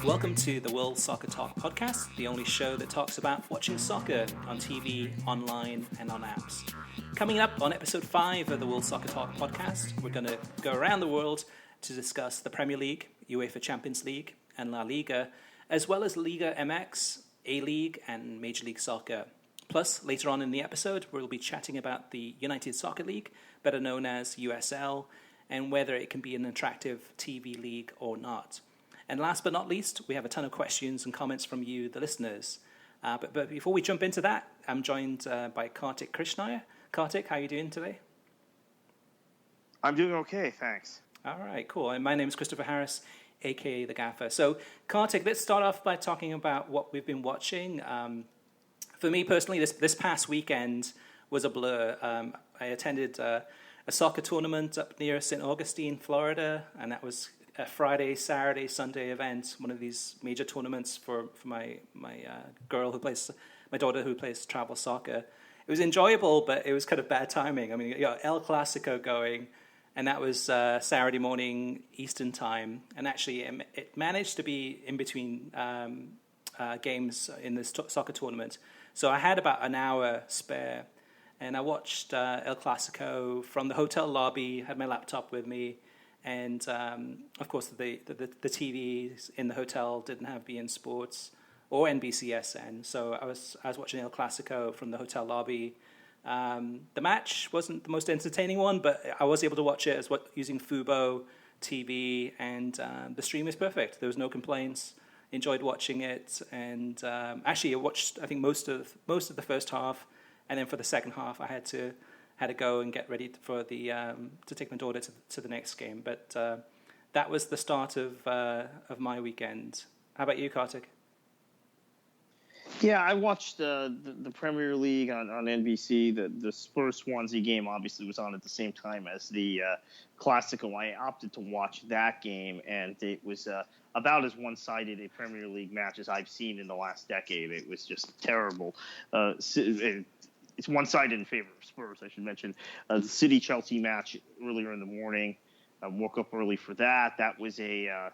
Welcome to the World Soccer Talk podcast, the only show that talks about watching soccer on TV, online, and on apps. Coming up on episode 5 of the World Soccer Talk podcast, we're going to go around the world to discuss the Premier League, UEFA Champions League, and La Liga, as well as Liga MX, A-League, and Major League Soccer. Plus, later on in the episode, we'll be chatting about the United Soccer League, better known as USL, and whether it can be an attractive TV league or not. And last but not least, we have a ton of questions and comments from you, the listeners. But before we jump into that, I'm joined by Kartik Krishnaiyer. Kartik, how are you doing today? I'm doing okay, thanks. All right, cool. And my name is Christopher Harris, a.k.a. The Gaffer. So, Kartik, let's start off by talking about what we've been watching. For me personally, this past weekend was a blur. I attended a soccer tournament up near St. Augustine, Florida, and that was a Friday, Saturday, Sunday event, one of these major tournaments for my daughter who plays travel soccer. It was enjoyable, but it was kind of bad timing. I mean, you got El Clasico going, and that was Saturday morning Eastern time, and actually it managed to be in between games in this soccer tournament. So I had about an hour spare, and I watched El Clasico from the hotel lobby, had my laptop with me, and of course the TVs in the hotel didn't have beIN Sports or NBCSN, so I was watching El Clasico from the hotel lobby. The match wasn't the most entertaining one, but I was able to watch it using Fubo TV, and the stream is perfect. There was no complaints. Enjoyed watching it, and actually I watched most of the first half, and then for the second half I had to go and get ready for to take my daughter to the next game. But that was the start of my weekend. How about you, Kartik? Yeah, I watched the Premier League on NBC. The Spurs-Swansea game obviously was on at the same time as the Clasico. I opted to watch that game, and it was about as one-sided a Premier League match as I've seen in the last decade. It was just terrible. It's one-sided in favor of Spurs, I should mention. The City-Chelsea match earlier in the morning. I woke up early for that. That was a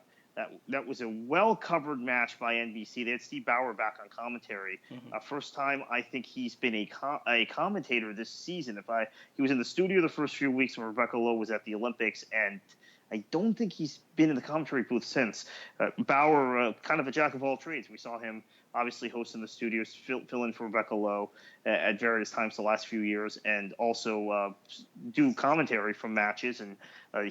well-covered match by NBC. They had Steve Bauer back on commentary. Mm-hmm. First time I think he's been a commentator this season. He was in the studio the first few weeks when Rebecca Lowe was at the Olympics, and I don't think he's been in the commentary booth since. Bauer, kind of a jack of all trades. We saw him obviously hosting the studios, fill in for Rebecca Lowe at various times the last few years, and also do commentary from matches. And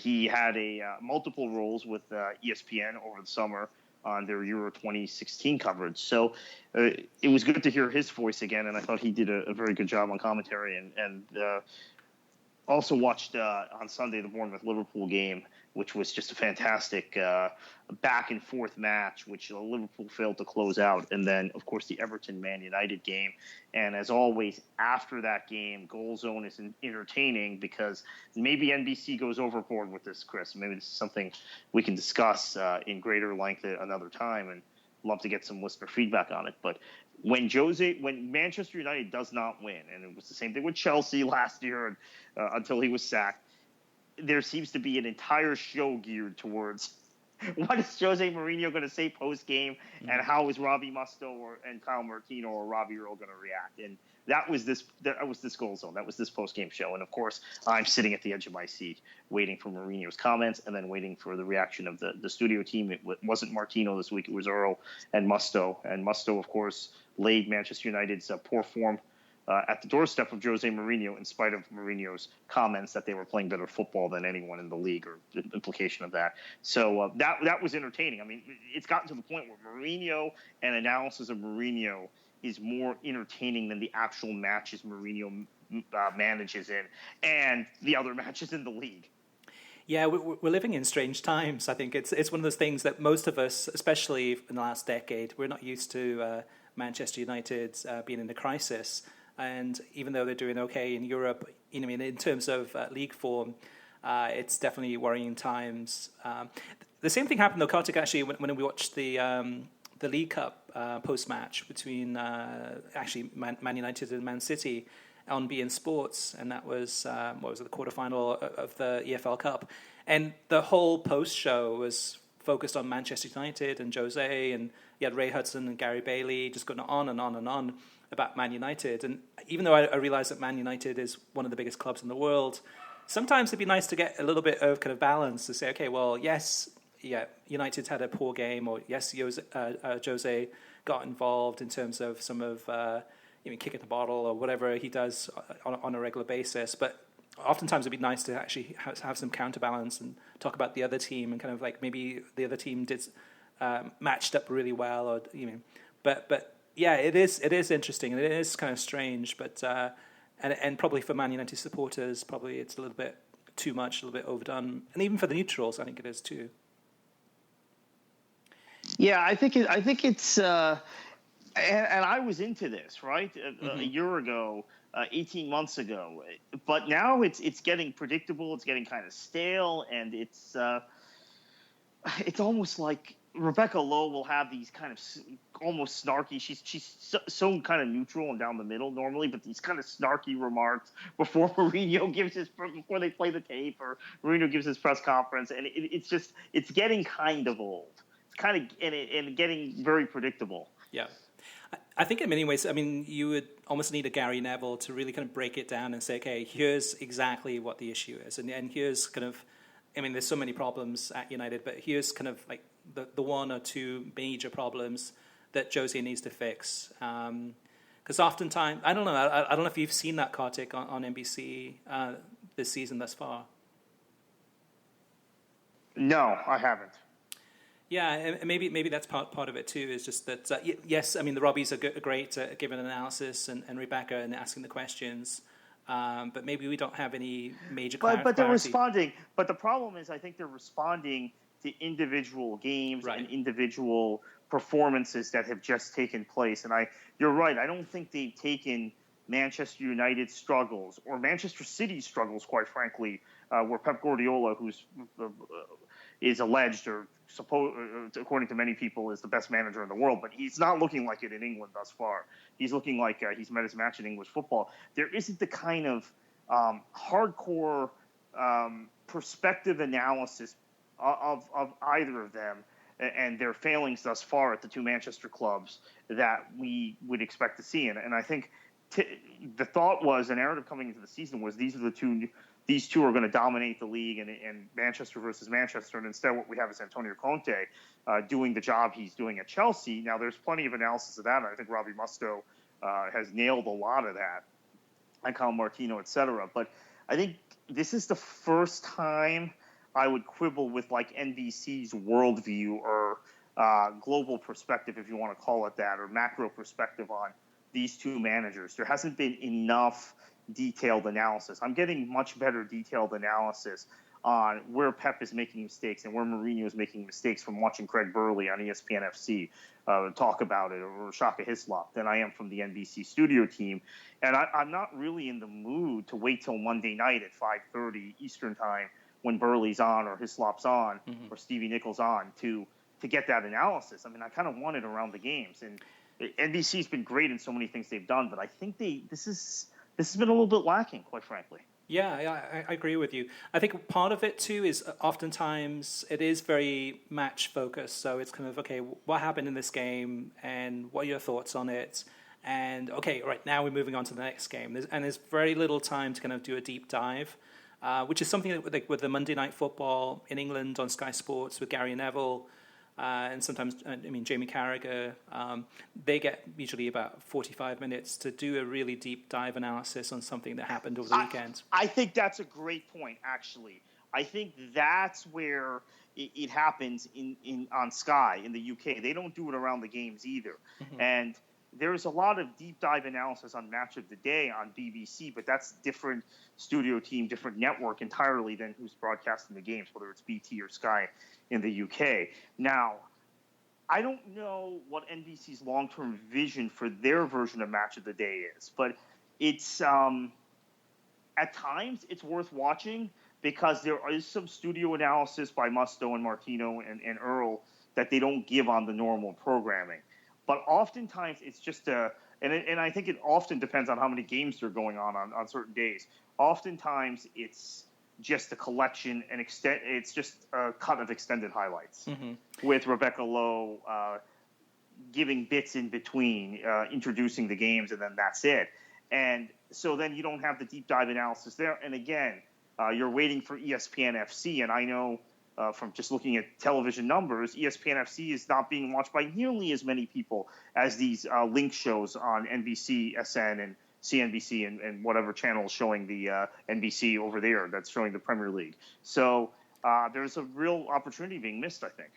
he had multiple roles with ESPN over the summer on their Euro 2016 coverage. So it was good to hear his voice again, and I thought he did a very good job on commentary. And also watched on Sunday the Bournemouth-Liverpool game, which was just a fantastic back-and-forth match, which Liverpool failed to close out. And then, of course, the Everton-Man United game. And as always, after that game, Goal Zone is entertaining because maybe NBC goes overboard with this, Chris. Maybe this is something we can discuss in greater length at another time, and love to get some listener feedback on it. But when Manchester United does not win, and it was the same thing with Chelsea last year until he was sacked, there seems to be an entire show geared towards what is Jose Mourinho going to say post-game, and how is Robbie Mustoe and Kyle Martino or Robbie Earle going to react. And that was this Goal Zone. That was this post-game show. And, of course, I'm sitting at the edge of my seat waiting for Mourinho's comments and then waiting for the reaction of the studio team. It wasn't Martino this week. It was Earle and Mustoe. And Mustoe, of course, laid Manchester United's poor form at the doorstep of Jose Mourinho, in spite of Mourinho's comments that they were playing better football than anyone in the league, or the implication of that. So that was entertaining. I mean, it's gotten to the point where Mourinho and analysis of Mourinho is more entertaining than the actual matches Mourinho manages in and the other matches in the league. Yeah, we're living in strange times. I think it's one of those things that most of us, especially in the last decade, we're not used to Manchester United being in a crisis. And even though they're doing okay in Europe, in terms of league form, it's definitely worrying times. The same thing happened, though, Kartik, actually, when we watched the League Cup post-match between Man United and Man City. on beIN Sports, and that was the quarterfinal of the EFL Cup, and the whole post show was focused on Manchester United and Jose, and you had Ray Hudson and Gary Bailey just going on and on and on about Man United. And even though I realize that Man United is one of the biggest clubs in the world, sometimes it'd be nice to get a little bit of kind of balance to say, okay, well, yes, yeah, United's had a poor game, or yes, Jose got involved in terms of some of kicking the bottle or whatever he does on a regular basis, but oftentimes it'd be nice to actually have some counterbalance and talk about the other team, and kind of like maybe the other team did matched up really well, or but yeah, it is interesting, and it is kind of strange, but and probably for Man United supporters, probably it's a little bit too much, a little bit overdone, and even for the neutrals, I think it is too. Yeah, I think it's, and I was into this, right, a year ago, 18 months ago, but now it's getting predictable, it's getting kind of stale, and it's almost like Rebecca Lowe will have these kind of almost snarky. She's so kind of neutral and down the middle normally, but these kind of snarky remarks before before they play the tape, or Mourinho gives his press conference, and it's getting kind of old. Kind of and getting very predictable. Yeah, I think in many ways, I mean, you would almost need a Gary Neville to really kind of break it down and say, okay, here's exactly what the issue is, and here's kind of, I mean, there's so many problems at United, but here's kind of like the one or two major problems that Jose needs to fix. Because oftentimes, I don't know, I don't know if you've seen that, Kartik, on NBC this season thus far. No, I haven't. Yeah, and maybe that's part of it too. Is just that yes, I mean the Robbies are great at giving analysis, and Rebecca and asking the questions, but maybe we don't have any major. But they're responding. But the problem is, I think they're responding to individual games and individual performances that have just taken place. And you're right. I don't think they've taken Manchester United's struggles or Manchester City's struggles, quite frankly, where Pep Guardiola, who's is alleged or according to many people, is the best manager in the world, but he's not looking like it in England thus far. He's looking like he's met his match in English football. There isn't the kind of hardcore perspective analysis of either of them and their failings thus far at the two Manchester clubs that we would expect to see. And I think the thought was, the narrative coming into the season was, these two are going to dominate the league, and Manchester versus Manchester. And instead, what we have is Antonio Conte doing the job he's doing at Chelsea. Now, there's plenty of analysis of that, and I think Robbie Mustoe has nailed a lot of that, and Kyle Martino, et cetera. But I think this is the first time I would quibble with like NBC's worldview or global perspective, if you want to call it that, or macro perspective on these two managers. There hasn't been enough detailed analysis. I'm getting much better detailed analysis on where Pep is making mistakes and where Mourinho is making mistakes from watching Craig Burley on ESPN FC talk about it, or Shaka Hislop, than I am from the NBC studio team. And I'm not really in the mood to wait till Monday night at 5:30 Eastern time when Burley's on or Hislop's on or Stevie Nichol's on to get that analysis. I mean, I kind of want it around the games. And NBC's been great in so many things they've done, but I think this has been a little bit lacking, quite frankly. Yeah, I agree with you. I think part of it too is oftentimes it is very match focused. So it's kind of, okay, what happened in this game and what are your thoughts on it? And okay, right, now we're moving on to the next game. There's very little time to kind of do a deep dive, which is something that, like, with the Monday Night Football in England on Sky Sports with Gary Neville, and sometimes, Jamie Carragher, they get usually about 45 minutes to do a really deep dive analysis on something that happened over the weekend. I think that's a great point, actually. I think that's where it happens on Sky in the UK. They don't do it around the games either. Mm-hmm. And there's a lot of deep dive analysis on Match of the Day on BBC, but that's different studio team, different network entirely than who's broadcasting the games, whether it's BT or Sky in the UK. Now, I don't know what NBC's long-term vision for their version of Match of the Day is, but it's at times it's worth watching because there is some studio analysis by Mustoe and Martino and Earl that they don't give on the normal programming. But oftentimes it's just a and I think it often depends on how many games are going on certain days. Oftentimes, it's just a collection and it's just a cut of extended highlights with Rebecca Lowe giving bits in between, introducing the games, and then that's it. And so then you don't have the deep dive analysis there. And again, you're waiting for ESPN FC, and I know from just looking at television numbers, ESPN FC is not being watched by nearly as many people as these link shows on NBC, SN, and CNBC, and whatever channel is showing the NBC over there that's showing the Premier League. So there's a real opportunity being missed, I think.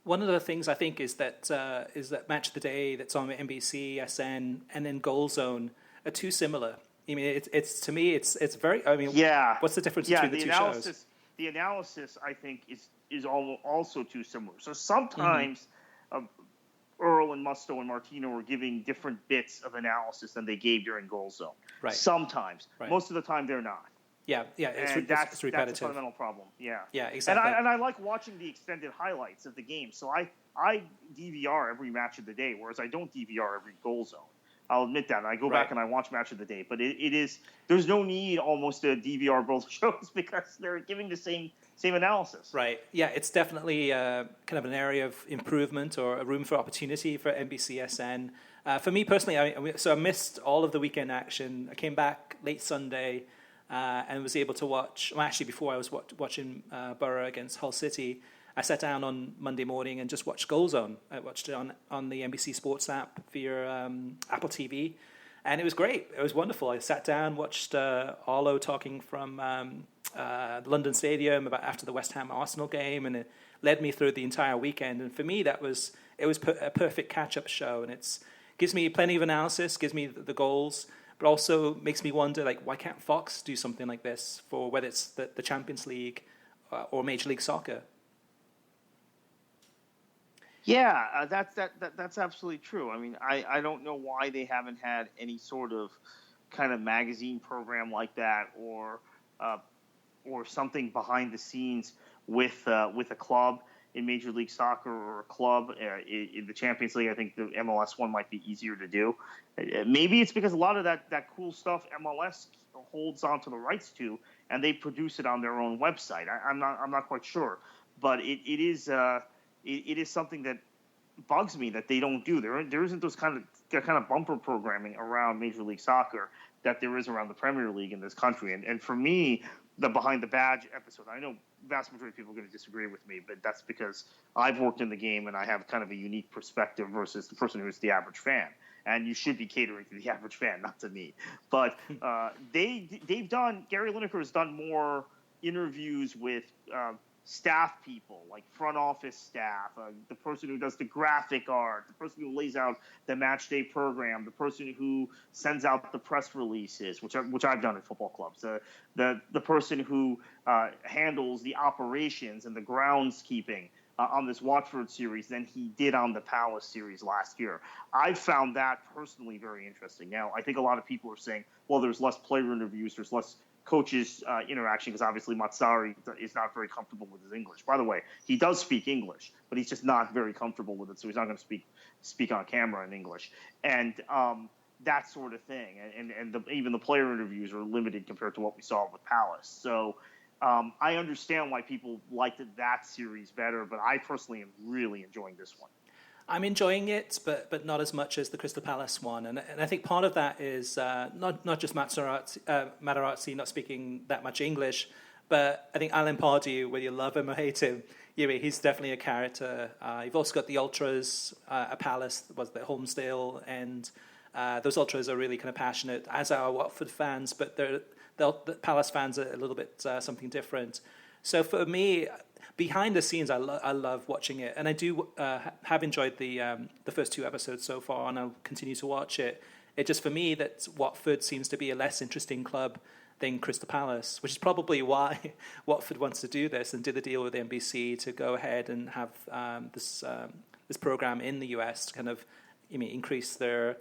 One of the things I think is that Match of the Day that's on NBC, SN, and then Goal Zone are too similar. I mean, it's to me, it's very. I mean, yeah. What's the difference between the two shows? The analysis, I think, is also too similar. So sometimes Earl and Musto and Martino are giving different bits of analysis than they gave during Goal Zone. Right. Sometimes. Right. Most of the time, they're not. Yeah. It's repetitive. That's a fundamental problem. Yeah. Yeah, exactly. And I like watching the extended highlights of the game. So I DVR every Match of the Day, whereas I don't DVR every Goal Zone. I'll admit that. I go back and I watch Match of the Day, but there's no need almost to DVR both shows because they're giving the same analysis. Right. Yeah, it's definitely kind of an area of improvement or a room for opportunity for NBCSN. For me personally, I missed all of the weekend action. I came back late Sunday and was able to watch. Well, actually, before I was watching Borough against Hull City, I sat down on Monday morning and just watched Goal Zone. I watched it on the NBC Sports app via Apple TV, and it was great. It was wonderful. I sat down, watched Arlo talking from the London Stadium after the West Ham Arsenal game, and it led me through the entire weekend. And for me, it was a perfect catch-up show, and it gives me plenty of analysis, gives me the goals, but also makes me wonder, like, why can't Fox do something like this for whether it's the Champions League or Major League Soccer? Yeah, that's absolutely true. I mean, I don't know why they haven't had any sort of kind of magazine program like that, or something behind the scenes with a club in Major League Soccer or a club in the Champions League. I think the MLS one might be easier to do. Maybe it's because a lot of that cool stuff MLS holds onto the rights to, and they produce it on their own website. I'm not quite sure, but it is something that bugs me that they don't do. There isn't those kind of bumper programming around Major League Soccer that there is around the Premier League in this country. And for me, the Behind the Badge episode, I know vast majority of people are going to disagree with me, but that's because I've worked in the game and I have kind of a unique perspective versus the person who's the average fan. And you should be catering to the average fan, not to me. But Gary Lineker has done more interviews with staff people, like front office staff, the person who does the graphic art, the person who lays out the match day program, the person who sends out the press releases, which I've done at football clubs, the person who handles the operations and the groundskeeping on this Watford series than he did on the Palace series last year. I found that personally very interesting. Now, I think a lot of people are saying, well, there's less player interviews, there's less coaches interaction, because obviously Matsari is not very comfortable with his English. By the way, he does speak English, but he's just not very comfortable with it, so he's not going to speak on camera in English. And that sort of thing. And even the player interviews are limited compared to what we saw with Palace. So I understand why people liked that series better, but I personally am really enjoying this one. I'm enjoying it, but not as much as the Crystal Palace one. And I think part of that is not just Materazzi not speaking that much English, but I think Alan Pardew, whether you love him or hate him, he's definitely a character. You've also got the Ultras at Palace, was the Holmesdale, and those Ultras are really kind of passionate, as are Watford fans, but the Palace fans are a little bit something different. So for me, behind the scenes, I love watching it, and I do have enjoyed the first two episodes so far, and I'll continue to watch it. It just, for me, that Watford seems to be a less interesting club than Crystal Palace, which is probably why Watford wants to do this and did the deal with NBC to go ahead and have this program in the US to kind of increase their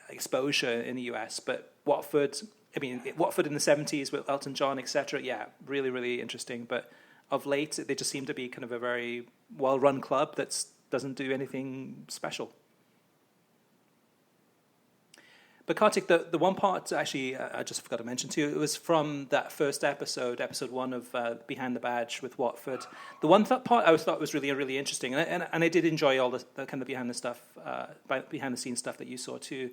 exposure in the US. But Watford in the 70s with Elton John, etc., really, really interesting. But of late, they just seem to be kind of a very well-run club that doesn't do anything special. But Kartik, the one part actually I just forgot to mention to you, it was from that first episode 1 of Behind the Badge with Watford. The one part I thought was really, really interesting, and I did enjoy all the kind of behind the scenes stuff that you saw too,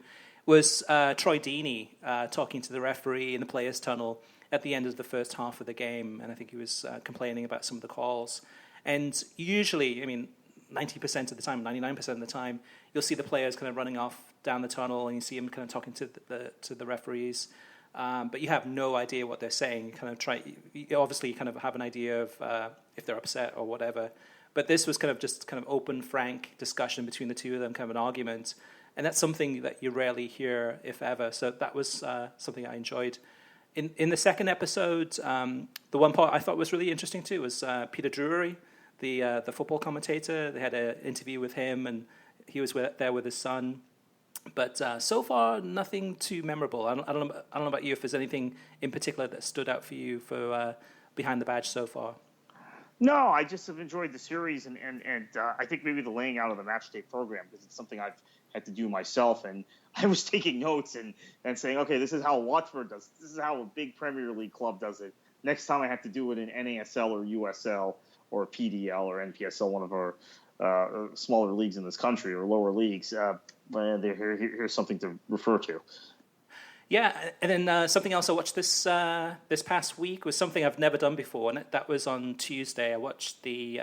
was Troy Deeney talking to the referee in the players' tunnel at the end of the first half of the game, and I think he was complaining about some of the calls. And usually, I mean, 90% of the time, 99% of the time, you'll see the players kind of running off down the tunnel, and you see them kind of talking to the referees, but you have no idea what they're saying. You obviously kind of have an idea of if they're upset or whatever, but this was kind of just kind of open, frank discussion between the two of them, kind of an argument, and that's something that you rarely hear, if ever. So that was something I enjoyed. In the second episode, the one part I thought was really interesting too was Peter Drury, the football commentator. They had an interview with him, and he was there with his son. But so far, nothing too memorable. I don't know about you, if there's anything in particular that stood out for you for Behind the Badge so far. No, I just have enjoyed the series, and I think maybe the laying out of the match day program, because it's something I've had to do myself, and I was taking notes and saying, okay, this is how Watford does it. This is how a big Premier League club does it. Next time I have to do it in NASL or USL or PDL or NPSL, one of our smaller leagues in this country, or lower leagues, here's something to refer to. Yeah, and then something else I watched this past week was something I've never done before, and that was on Tuesday. I watched a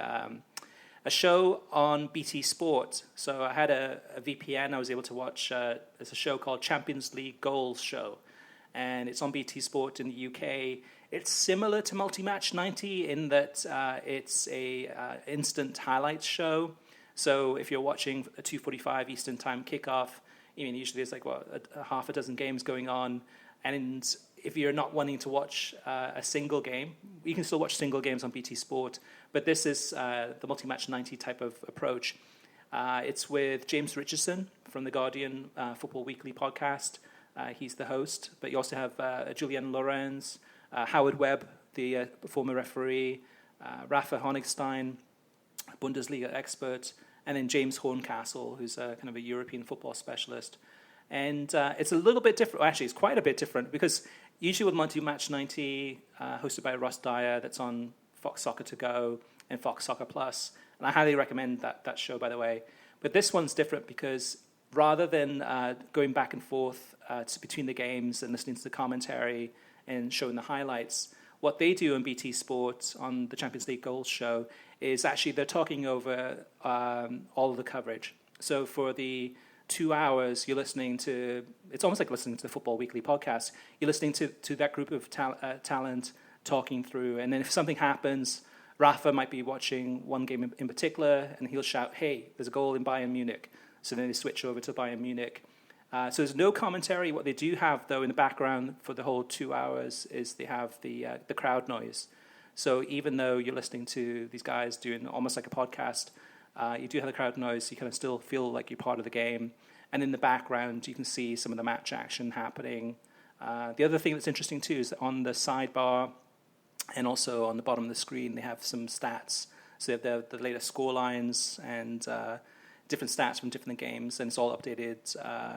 show on BT Sport. So I had a VPN. I was able to watch. There's a show called Champions League Goals Show, and it's on BT Sport in the UK. It's similar to Multi-Match 90 in that it's a instant highlights show. So if you're watching a 2:45 Eastern Time kickoff, I mean, usually there's like a half a dozen games going on, and if you're not wanting to watch a single game, you can still watch single games on BT Sport. But this is the Multi-Match 90 type of approach. It's with James Richardson from the Guardian Football Weekly podcast. He's the host, but you also have Julian Lorenz, Howard Webb, the former referee, Rafa Honigstein, Bundesliga expert, and then James Horncastle, who's kind of a European football specialist. And it's a little bit different. Well, actually, it's quite a bit different, because usually with Multi-Match 90, hosted by Ross Dyer, that's on Fox Soccer To Go and Fox Soccer Plus. And I highly recommend that show, by the way. But this one's different because rather than going back and forth between the games and listening to the commentary and showing the highlights, what they do on BT Sport on the Champions League Goals Show is actually they're talking over all of the coverage. So for the 2 hours, you're listening to, it's almost like listening to the Football Weekly podcast. You're listening to that group of talent talking through. And then if something happens, Rafa might be watching one game in particular, and he'll shout, hey, there's a goal in Bayern Munich. So then they switch over to Bayern Munich. So there's no commentary. What they do have, though, in the background for the whole 2 hours is they have the crowd noise. So even though you're listening to these guys doing almost like a podcast, you do have the crowd noise. You kind of still feel like you're part of the game. And in the background, you can see some of the match action happening. The other thing that's interesting, too, is that on the sidebar and also on the bottom of the screen, they have some stats. So they have the latest score lines and different stats from different games, and it's all updated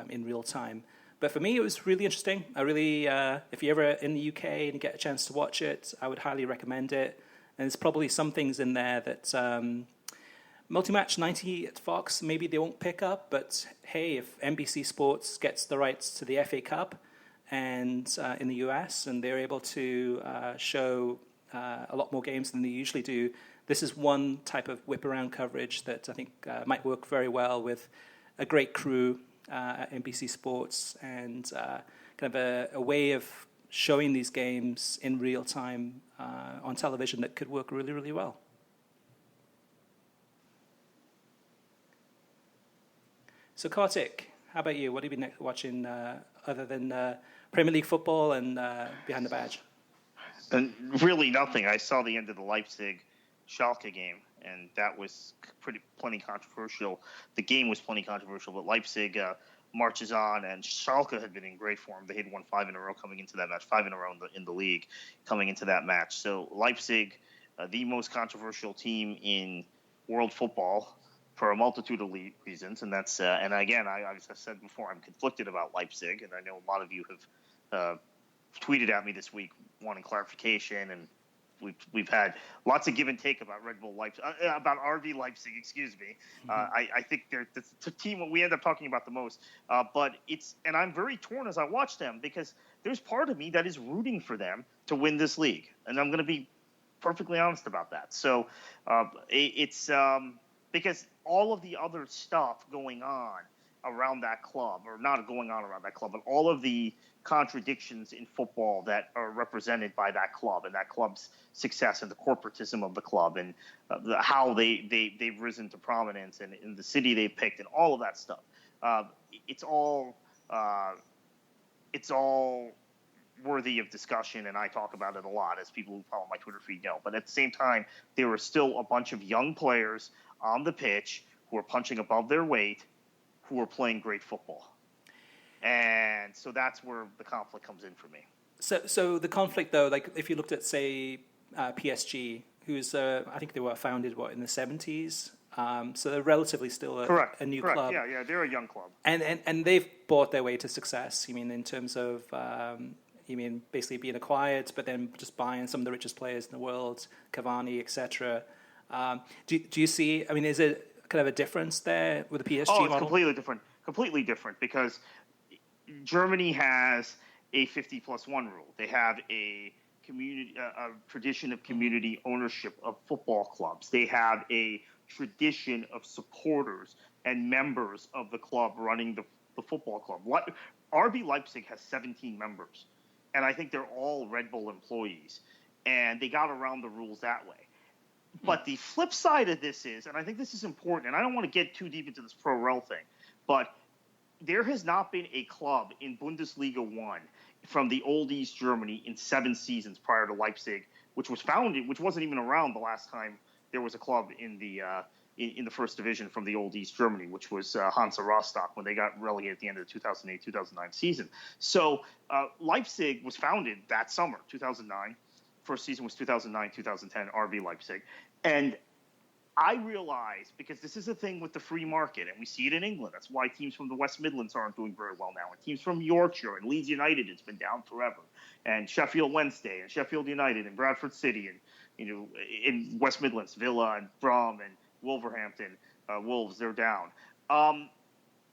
in real time. But for me, it was really interesting. I really, if you're ever in the UK and get a chance to watch it, I would highly recommend it. And there's probably some things in there that Multi-Match 90 at Fox, maybe they won't pick up. But hey, if NBC Sports gets the rights to the FA Cup and in the US, and they're able to show a lot more games than they usually do, this is one type of whip-around coverage that I think might work very well with a great crew at NBC Sports and kind of a way of showing these games in real time on television that could work really, really well. So, Kartik, how about you? What have you been watching other than Premier League football and Behind the Badge? And really nothing. I saw the end of the Leipzig Schalke game, and that was plenty controversial. The game was plenty controversial, but Leipzig marches on, and Schalke had been in great form. They had won 5 in a row coming into that match, 5 in a row in the league coming into that match. So Leipzig, the most controversial team in world football, for a multitude of reasons, and that's and again, as I said before, I'm conflicted about Leipzig, and I know a lot of you have tweeted at me this week wanting clarification, and we've had lots of give and take about Red Bull Leipzig, about RB Leipzig. Excuse me. I think it's the team we end up talking about the most. But and I'm very torn as I watch them because there's part of me that is rooting for them to win this league, and I'm going to be perfectly honest about that. So it's because all of the other stuff going on around that club, or not going on around that club, but all of the contradictions in football that are represented by that club and that club's success and the corporatism of the club and how they've risen to prominence and in the city they've picked and all of that stuff. It's all worthy of discussion, and I talk about it a lot, as people who follow my Twitter feed know. But at the same time, there are still a bunch of young players on the pitch who are punching above their weight, who are playing great football. And so that's where the conflict comes in for me. So the conflict, though, like if you looked at, say, PSG, who's, I think they were founded, in the 70s? So they're relatively still a new club. Yeah, they're a young club. And they've bought their way to success, you mean, in terms of, basically being acquired, but then just buying some of the richest players in the world, Cavani, etc. Do you see, is it kind of a difference there with the PSG model? Oh, it's completely different because Germany has a 50+1 rule. They have a tradition of community ownership of football clubs. They have a tradition of supporters and members of the club running the football club. RB Leipzig has 17 members, and I think they're all Red Bull employees, and they got around the rules that way. But the flip side of this is, and I think this is important, and I don't want to get too deep into this pro-rel thing, but there has not been a club in Bundesliga 1 from the old East Germany in 7 seasons prior to Leipzig, which wasn't even around the last time there was a club in the first division from the old East Germany, which was Hansa Rostock when they got relegated at the end of the 2008-2009 season. So Leipzig was founded that summer, 2009. First season was 2009-2010, RB Leipzig. And I realize, because this is a thing with the free market, and we see it in England. That's why teams from the West Midlands aren't doing very well now. And teams from Yorkshire and Leeds United, it's been down forever. And Sheffield Wednesday and Sheffield United and Bradford City and, in West Midlands, Villa and Brum and Wolverhampton, Wolves, they're down.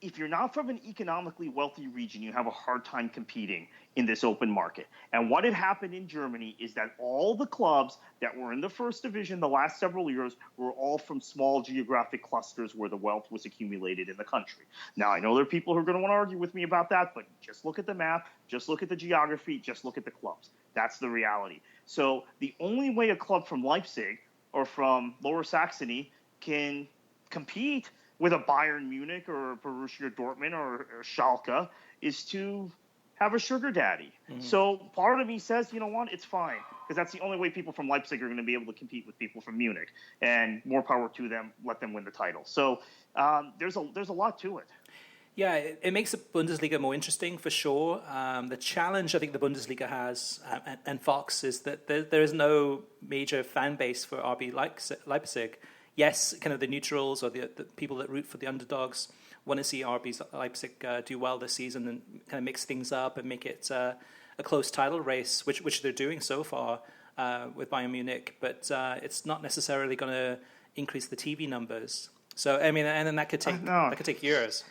If you're not from an economically wealthy region, you have a hard time competing in this open market. And what had happened in Germany is that all the clubs that were in the first division the last several years were all from small geographic clusters where the wealth was accumulated in the country. Now, I know there are people who are going to want to argue with me about that, but just look at the map, just look at the geography, just look at the clubs. That's the reality. So the only way a club from Leipzig or from Lower Saxony can compete with a Bayern Munich or a Borussia Dortmund or Schalke is to have a sugar daddy. Mm-hmm. So part of me says, you know what, it's fine, because that's the only way people from Leipzig are going to be able to compete with people from Munich, and more power to them, let them win the title. So there's a lot to it. Yeah, it makes the Bundesliga more interesting for sure. The challenge I think the Bundesliga has, and Fox, is that there is no major fan base for RB Leipzig. Yes, kind of the neutrals or the people that root for the underdogs want to see RB Leipzig do well this season and kind of mix things up and make it a close title race, which they're doing so far with Bayern Munich. But it's not necessarily going to increase the TV numbers. So and then that could take years.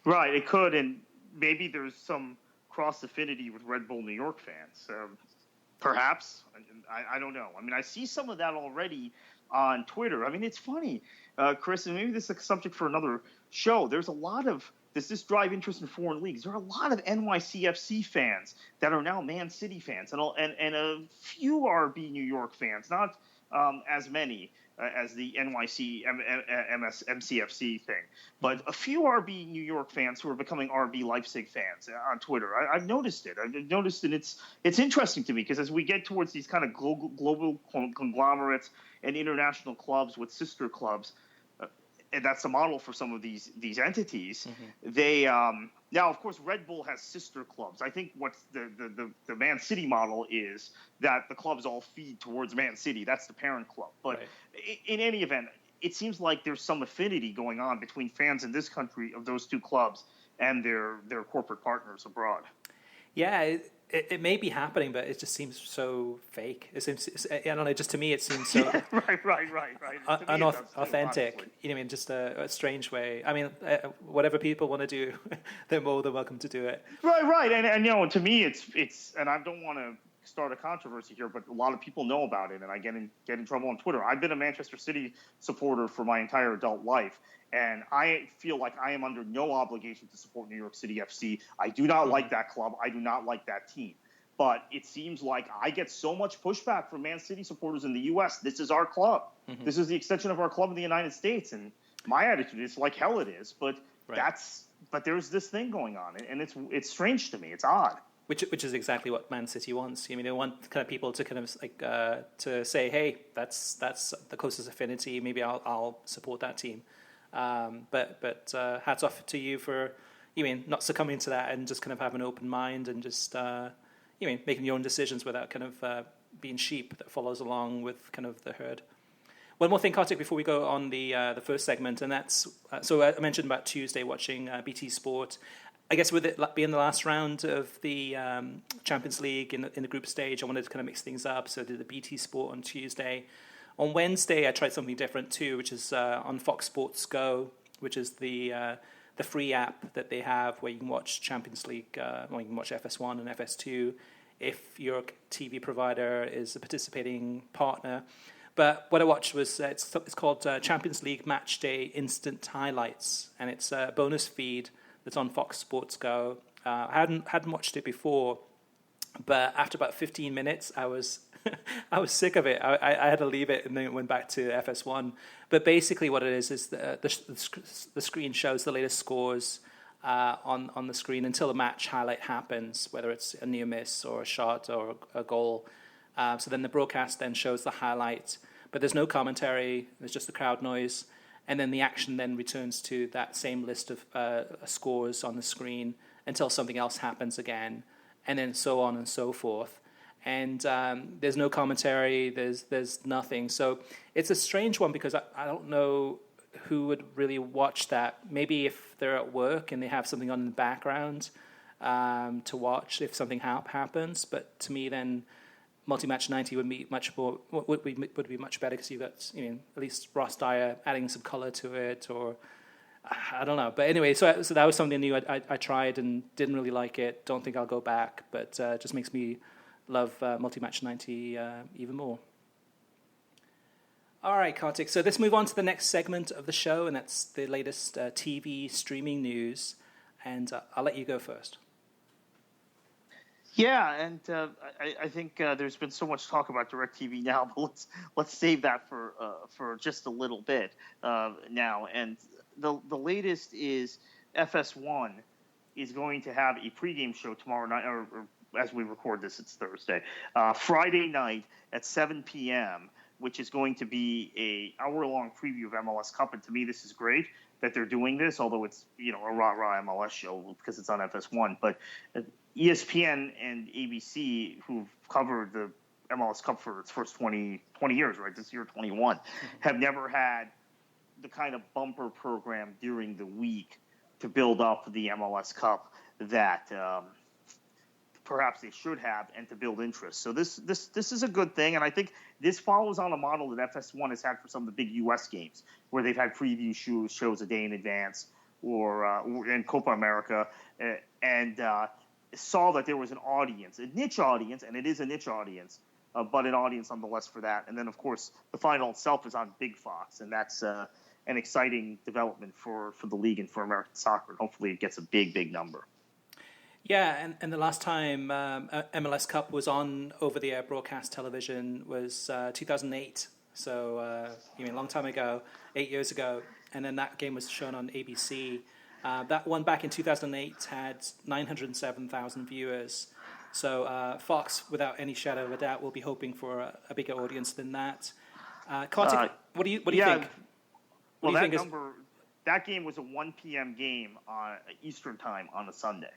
Right, it could, and maybe there's some cross affinity with Red Bull New York fans. Perhaps, I don't know. I see some of that already on Twitter. It's funny, Chris, and maybe this is a subject for another show. There's a lot of this drive interest in foreign leagues. There are a lot of NYCFC fans that are now Man City fans, and a few RB New York fans, not as many as the NYC MCFC thing, but a few RB New York fans who are becoming RB Leipzig fans on Twitter. I've noticed it. And it's interesting to me, because as we get towards these kind of global conglomerates and international clubs with sister clubs, and that's the model for some of these entities. Mm-hmm. They now, of course, Red Bull has sister clubs. I think what's the Man City model is that the clubs all feed towards Man City. That's the parent club. But in any event, it seems like there's some affinity going on between fans in this country of those two clubs and their corporate partners abroad. Yeah, it may be happening, but it just seems so fake. It seems, I don't know, just to me it seems so right. unauthentic. You know, I mean, just a strange way. I mean, whatever people want to do, they're more than welcome to do it. Right. And you know, to me, it's, and I don't want to start a controversy here, but a lot of people know about it, and I get in trouble on Twitter. I've been a Manchester City supporter for my entire adult life, and I feel like I am under no obligation to support New York City FC. I do not like that club. I do not like that team. But it seems like I get so much pushback from Man City supporters in the U.S. This is our club. Mm-hmm. This is the extension of our club in the United States. And my attitude is like hell it is, but but there's this thing going on, and it's strange to me. It's odd. Which is exactly what Man City wants. I mean, they want kind of people to kind of like to say, hey, that's the closest affinity. Maybe I'll support that team. But hats off to you for, not succumbing to that and just kind of have an open mind and just making your own decisions without kind of being sheep that follows along with kind of the herd. One more thing, Kartik, before we go on the first segment, and that's so I mentioned about Tuesday watching BT Sport. I guess with it being the last round of the Champions League in the group stage, I wanted to kind of mix things up. So I did the BT Sport on Tuesday. On Wednesday, I tried something different too, which is on Fox Sports Go, which is the free app that they have where you can watch Champions League, you can watch FS1 and FS2 if your TV provider is a participating partner. But what I watched was it's called Champions League Match Day Instant Highlights, and it's a bonus feed that's on Fox Sports Go. I hadn't watched it before, but after about 15 minutes, I was sick of it. I had to leave it and then it went back to FS1. But basically what it is the screen shows the latest scores on the screen until a match highlight happens, whether it's a near miss or a shot or a goal. So then the broadcast then shows the highlight, but there's no commentary, there's just the crowd noise. And then the action then returns to that same list of scores on the screen until something else happens again, and then so on and so forth. And there's no commentary, there's nothing. So it's a strange one because I don't know who would really watch that. Maybe if they're at work and they have something on in the background to watch if something happens. But to me then, Multi-Match 90 would be much better because you've got at least Ross Dyer adding some color to it, or I don't know. But anyway, so that was something new I tried and didn't really like it. Don't think I'll go back, but just makes me love Multi-Match 90 even more. All right, Kartik. So let's move on to the next segment of the show, and that's the latest TV streaming news. And I'll let you go first. Yeah, and I think there's been so much talk about DirecTV now, but let's save that for just a little bit now. And the latest is FS1 is going to have a pregame show tomorrow night, or as we record this, it's Thursday, Friday night at 7 p.m., which is going to be a hour-long preview of MLS Cup. And to me, this is great that they're doing this, although it's a rah-rah MLS show because it's on FS1, but ESPN and ABC, who've covered the MLS Cup for its first 20 years, right? This year, 21, have never had the kind of bumper program during the week to build up the MLS Cup that perhaps they should have and to build interest. So this is a good thing, and I think this follows on a model that FS1 has had for some of the big U.S. games, where they've had preview shows a day in advance, or in Copa America, and saw that there was an audience, a niche audience, and it is a niche audience, but an audience nonetheless for that. And then, of course, the final itself is on Big Fox, and that's an exciting development for the league and for American soccer. And hopefully it gets a big number. Yeah, and the last time MLS Cup was on over-the-air broadcast television was 2008. So, a long time ago, 8 years ago. And then that game was shown on ABC. That one back in 2008 had 907,000 viewers. So Fox, without any shadow of a doubt, will be hoping for a bigger audience than that. Kartik, what do you think? Well, that game was a 1 p.m. game on Eastern time on a Sunday,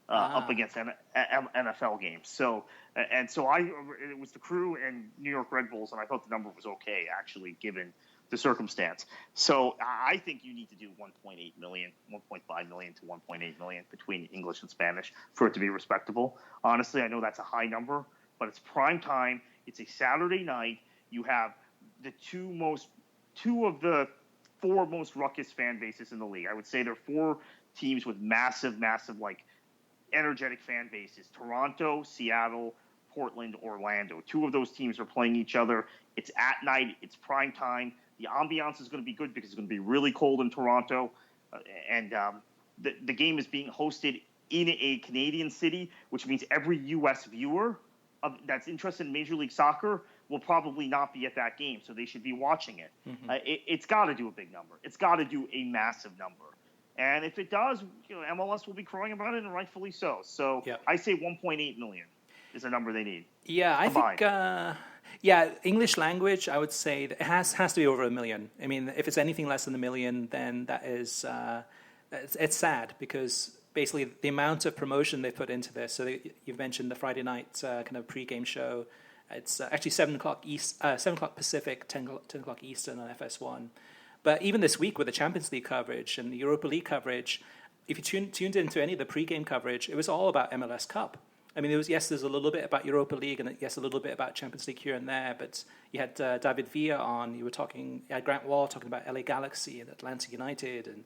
up against NFL games. So it was the Crew and New York Red Bulls, and I thought the number was okay, actually, given the circumstance. So I think you need to do 1.8 million, 1.5 million to 1.8 million between English and Spanish for it to be respectable. Honestly, I know that's a high number, but it's prime time. It's a Saturday night. You have the two of the four most ruckus fan bases in the league. I would say there are four teams with massive, like energetic fan bases: Toronto, Seattle, Portland, Orlando. Two of those teams are playing each other. It's at night. It's prime time. The ambiance is going to be good because it's going to be really cold in Toronto. And the game is being hosted in a Canadian city, which means every U.S. viewer that's interested in Major League Soccer will probably not be at that game, so they should be watching it. Mm-hmm. It's got to do a big number. It's got to do a massive number. And if it does, MLS will be crowing about it, and rightfully so. So I say 1.8 million is the number they need. Yeah, I think English language, I would say that it has to be over 1 million. I mean, if it's anything less than 1 million, then that is it's sad, because basically the amount of promotion they put into this. So you've mentioned the Friday night kind of pre-game show. It's actually 7 o'clock Pacific, 10 o'clock Eastern on FS1. But even this week with the Champions League coverage and the Europa League coverage, if you tuned into any of the pre-game coverage, it was all about MLS Cup. I mean, there's a little bit about Europa League and a little bit about Champions League here and there, but you had David Villa on, you had Grant Wahl talking about LA Galaxy and Atlanta United, and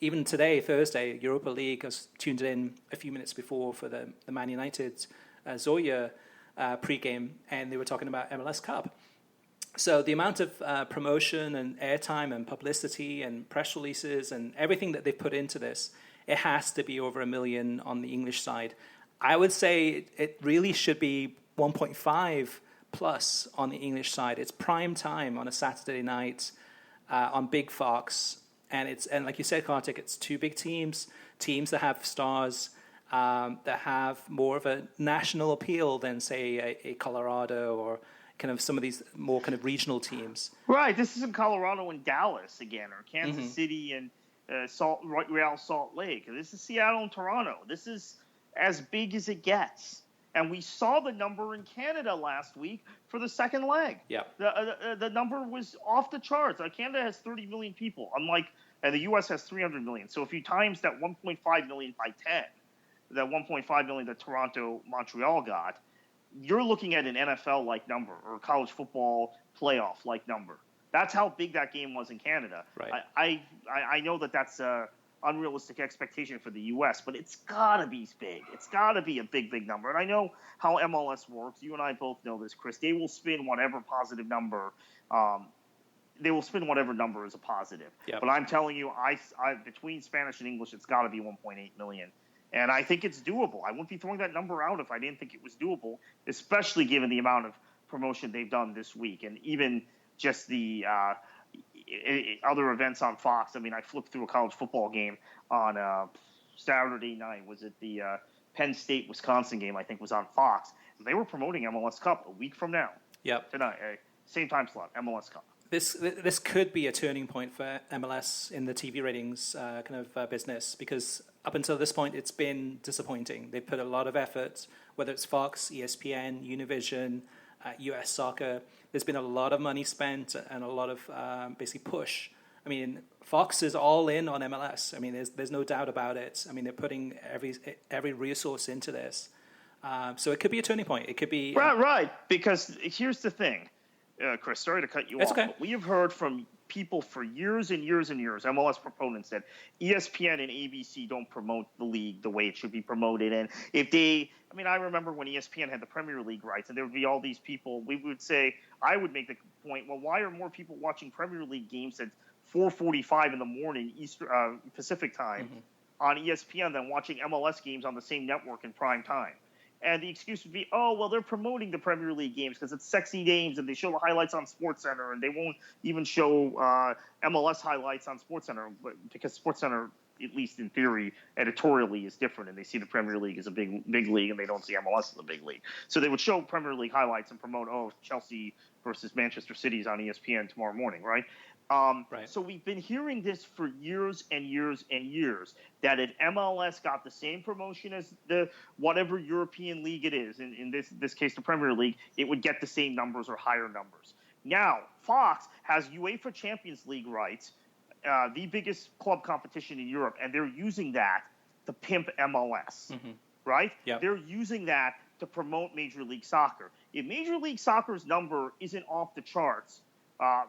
even today, Thursday, Europa League, I was tuned in a few minutes before for the Man United Zoya pre-game, and they were talking about MLS Cup. So the amount of promotion and airtime and publicity and press releases and everything that they've put into this, it has to be over 1 million on the English side. I would say it really should be 1.5 plus on the English side. It's prime time on a Saturday night on Big Fox, and like you said, Kartik, it's two big teams that have stars that have more of a national appeal than, say, a Colorado or kind of some of these more kind of regional teams. Right. This isn't Colorado and Dallas again, or Kansas City and Real Salt Lake. This is Seattle and Toronto. This is as big as it gets. And we saw the number in Canada last week for the second leg. Yeah. The number was off the charts. Canada has 30 million people, and the U.S. has 300 million. So if you times that 1.5 million by 10, that 1.5 million that Toronto, Montreal got, you're looking at an NFL-like number or a college football playoff-like number. That's how big that game was in Canada. Right. I know that's unrealistic expectation for the U.S., but it's got to be big. It's got to be a big, big number. And I know how MLS works. You and I both know this, Chris. They will spin whatever positive number. They will spin whatever number is a positive. Yep. But I'm telling you, I between Spanish and English, it's got to be 1.8 million. And I think it's doable. I wouldn't be throwing that number out if I didn't think it was doable, especially given the amount of promotion they've done this week, and even just the other events on Fox. I mean, I flipped through a college football game on Saturday night. Was it the Penn State-Wisconsin game, I think, was on Fox. They were promoting MLS Cup a week from now. Yep. Tonight, same time slot, MLS Cup. This could be a turning point for MLS in the TV ratings kind of business, because up until this point, it's been disappointing. They've put a lot of effort, whether it's Fox, ESPN, Univision, US Soccer. There's been a lot of money spent and a lot of basically push. I mean, Fox is all in on MLS. I mean, there's no doubt about it. I mean, they're putting every resource into this. So it could be a turning point. It could be... Right. Because here's the thing, Chris, sorry to cut you off. Okay. But we have heard from people for years and years and years, MLS proponents, that ESPN and ABC don't promote the league the way it should be promoted. And I remember when ESPN had the Premier League rights, and there would be all these people, I would make the point, well, why are more people watching Premier League games at 4:45 in the morning Pacific time on ESPN than watching MLS games on the same network in prime time? And the excuse would be, they're promoting the Premier League games because it's sexy games and they show the highlights on SportsCenter, and they won't even show MLS highlights on SportsCenter because SportsCenter, at least in theory, editorially is different, and they see the Premier League as a big league, and they don't see MLS as a big league. So they would show Premier League highlights and promote, Chelsea versus Manchester City is on ESPN tomorrow morning, right? Right. So we've been hearing this for years and years and years, that if MLS got the same promotion as the whatever European league it is, in this case the Premier League, it would get the same numbers or higher numbers. Now, Fox has UEFA Champions League rights, the biggest club competition in Europe, and they're using that to pimp MLS, right? Yep. They're using that to promote Major League Soccer. If Major League Soccer's number isn't off the charts,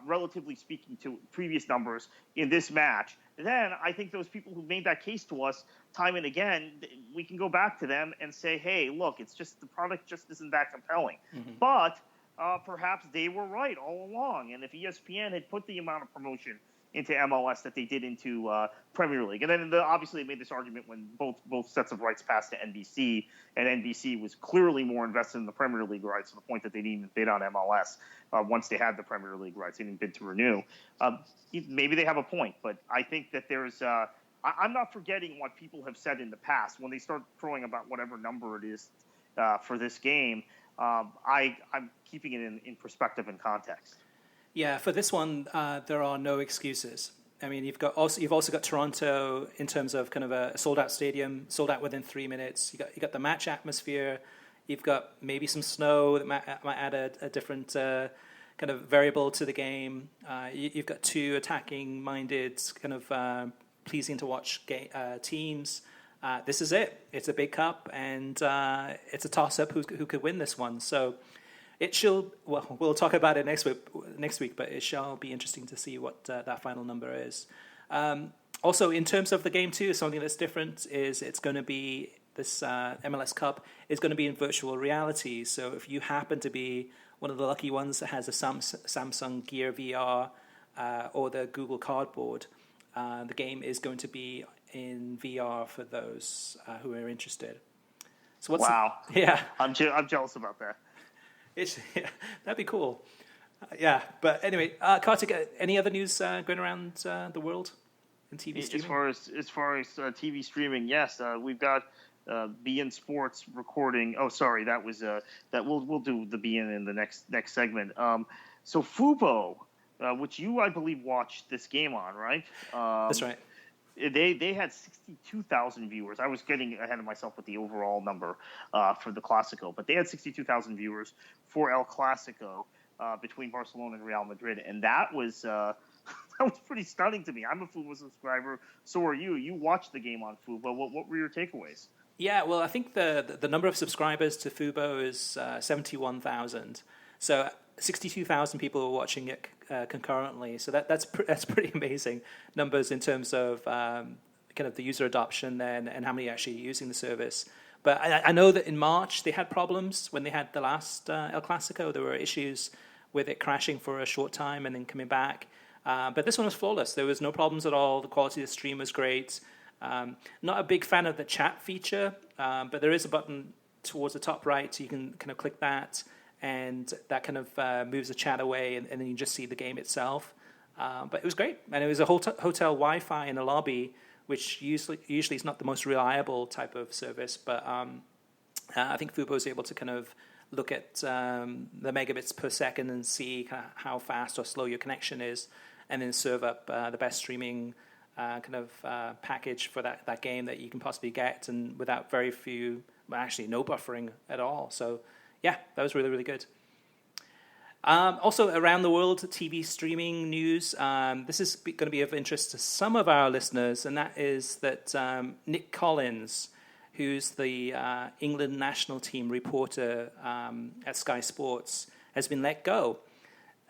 relatively speaking to previous numbers in this match, then I think those people who made that case to us time and again, we can go back to them and say, hey, look, it's just the product just isn't that compelling. But perhaps they were right all along. And if ESPN had put the amount of promotion into MLS that they did into Premier League. And then obviously they made this argument when both sets of rights passed to NBC, and NBC was clearly more invested in the Premier League rights to the point that they didn't even bid on MLS once they had the Premier League rights. They didn't bid to renew. Maybe they have a point, but I think that there's I'm not forgetting what people have said in the past when they start throwing about whatever number it is for this game. I'm keeping it in perspective and context. Yeah, for this one, there are no excuses. I mean, you've also got Toronto in terms of kind of a sold-out stadium, sold out within 3 minutes. You got the match atmosphere. You've got maybe some snow that might add a different kind of variable to the game. You've got two attacking-minded, kind of pleasing to watch teams. This is it. It's a big cup, and it's a toss-up who could win this one. So. We'll talk about it next week, but it shall be interesting to see what that final number is. Also, in terms of the game too, something that's different is it's going to be this MLS Cup is going to be in virtual reality. So if you happen to be one of the lucky ones that has a Samsung Gear VR or the Google Cardboard, the game is going to be in VR for those who are interested. So wow! Yeah, I'm jealous about that. That'd be cool. But anyway, Kartik, any other news going around the world in TV streaming? As far as TV streaming, yes, we've got BN Sports recording. Oh, sorry, that was that. We'll do the BN in the next segment. So Fubo, which you I believe watched this game on, right? That's right. They had 62,000 viewers. I was getting ahead of myself with the overall number for the Clasico, but they had 62,000 viewers for El Clasico between Barcelona and Real Madrid, and that was that was pretty stunning to me. I'm a Fubo subscriber, so are you. You watched the game on Fubo. What were your takeaways? Yeah, well, I think the number of subscribers to Fubo is 71,000. So 62,000 people were watching it concurrently. So that's pretty amazing numbers in terms of kind of the user adoption then and how many are actually using the service. But I know that in March they had problems when they had the last El Clasico. There were issues with it crashing for a short time and then coming back. But this one was flawless. There was no problems at all. The quality of the stream was great. Not a big fan of the chat feature, but there is a button towards the top right, so you can kind of click that. And that kind of moves the chat away, and then you just see the game itself. But it was great, and it was a hotel Wi-Fi in the lobby, which usually is not the most reliable type of service. But I think Fubo is able to kind of look at the megabits per second and see kind of how fast or slow your connection is, and then serve up the best streaming kind of package for that game that you can possibly get, and without actually no buffering at all. So. Yeah, that was really, really good. Also, around the world, TV streaming news. This is going to be of interest to some of our listeners, and that is that Nick Collins, who's the England national team reporter at Sky Sports, has been let go.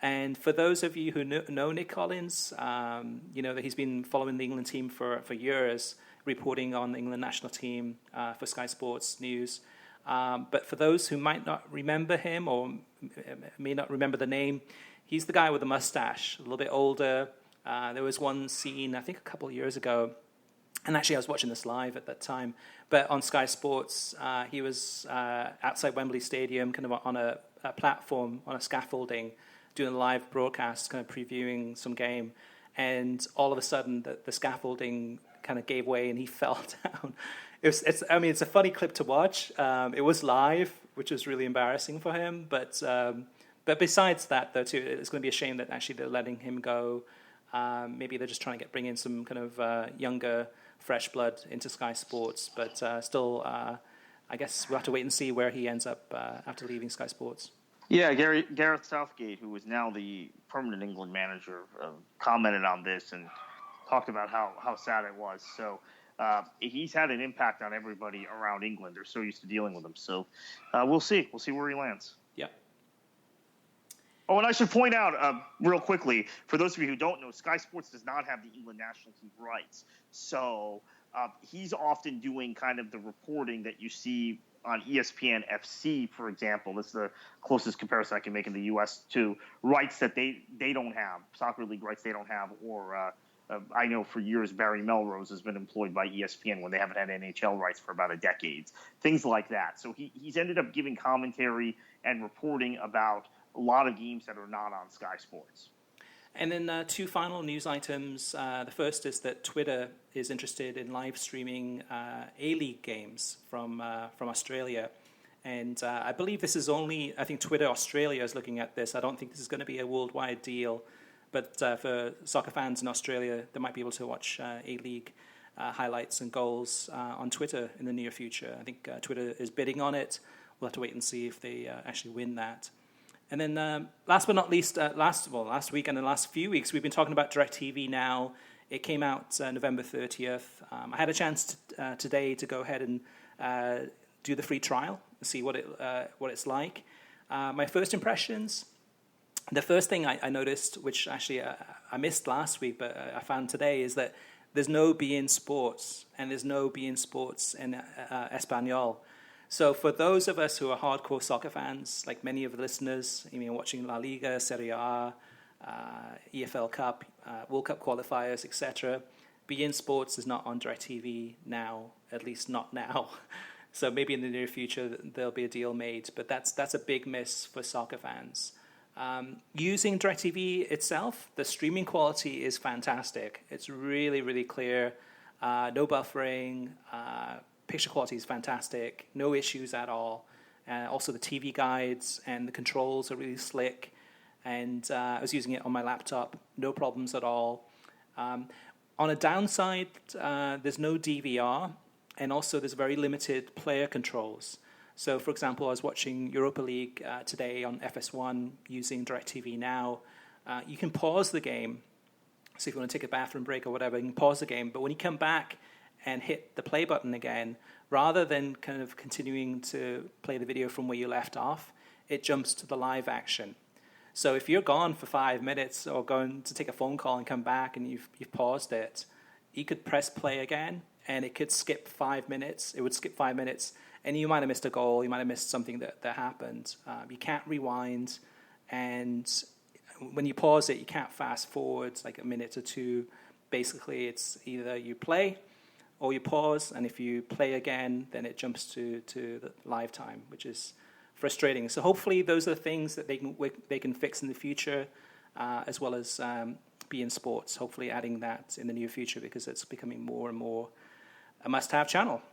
And for those of you who know Nick Collins, you know that he's been following the England team for years, reporting on the England national team for Sky Sports News. But for those who might not remember him or may not remember the name, he's the guy with the mustache, a little bit older. There was one scene, I think a couple of years ago, and actually I was watching this live at that time, but on Sky Sports, he was outside Wembley Stadium, kind of on a platform, on a scaffolding, doing a live broadcast, kind of previewing some game, and all of a sudden the scaffolding kind of gave way and he fell down. It's a funny clip to watch. It was live, which was really embarrassing for him. But besides that, though, too, it's going to be a shame that actually they're letting him go. Maybe they're just trying to bring in some kind of younger, fresh blood into Sky Sports. But still, I guess we'll have to wait and see where he ends up after leaving Sky Sports. Yeah, Gareth Southgate, who is now the permanent England manager, commented on this and talked about how sad it was. So he's had an impact on everybody around England. They're so used to dealing with him. So we'll see. We'll see where he lands. Yeah. Oh, and I should point out real quickly, for those of you who don't know, Sky Sports does not have the England national team rights. So he's often doing kind of the reporting that you see on ESPN FC, for example. This is the closest comparison I can make in the U.S. to rights that they don't have, soccer league rights they don't have, or I know for years Barry Melrose has been employed by ESPN when they haven't had NHL rights for about a decade, things like that. So he's ended up giving commentary and reporting about a lot of games that are not on Sky Sports. And then two final news items. The first is that Twitter is interested in live streaming A-League games from Australia. And I believe this is only, I think Twitter Australia is looking at this. I don't think this is going to be a worldwide deal. But for soccer fans in Australia, they might be able to watch A-League highlights and goals on Twitter in the near future. I think Twitter is bidding on it. We'll have to wait and see if they actually win that. And then last but not least, last week and the last few weeks, we've been talking about DirecTV Now. It came out November 30th. I had a chance today to go ahead and do the free trial and see what it's like. My first impressions, the first thing I noticed, which actually I missed last week, but I found today, is that there's no beIN Sports, and there's no beIN Sports in Espanol. So for those of us who are hardcore soccer fans, like many of the listeners, watching La Liga, Serie A, EFL Cup, World Cup qualifiers, etc., beIN Sports is not on DirecTV now, at least not now. So maybe in the near future there'll be a deal made, but that's a big miss for soccer fans. Using DirecTV itself, the streaming quality is fantastic. It's really, really clear, no buffering, picture quality is fantastic, no issues at all. Also the TV guides and the controls are really slick, and I was using it on my laptop, no problems at all. On a downside, there's no DVR, and also there's very limited player controls. So, for example, I was watching Europa League today on FS1 using DirecTV Now. You can pause the game, so if you want to take a bathroom break or whatever, you can pause the game, but when you come back and hit the play button again, rather than kind of continuing to play the video from where you left off, it jumps to the live action. So if you're gone for 5 minutes or going to take a phone call and come back and you've paused it, you could press play again and it could skip 5 minutes. It would skip 5 minutes and you might have missed a goal, you might have missed something that happened. You can't rewind, and when you pause it, you can't fast forward like a minute or two. Basically, it's either you play or you pause, and if you play again, then it jumps to the live time, which is frustrating. So hopefully those are things that they can fix in the future, as well as beIN Sports, hopefully adding that in the near future, because it's becoming more and more a must-have channel.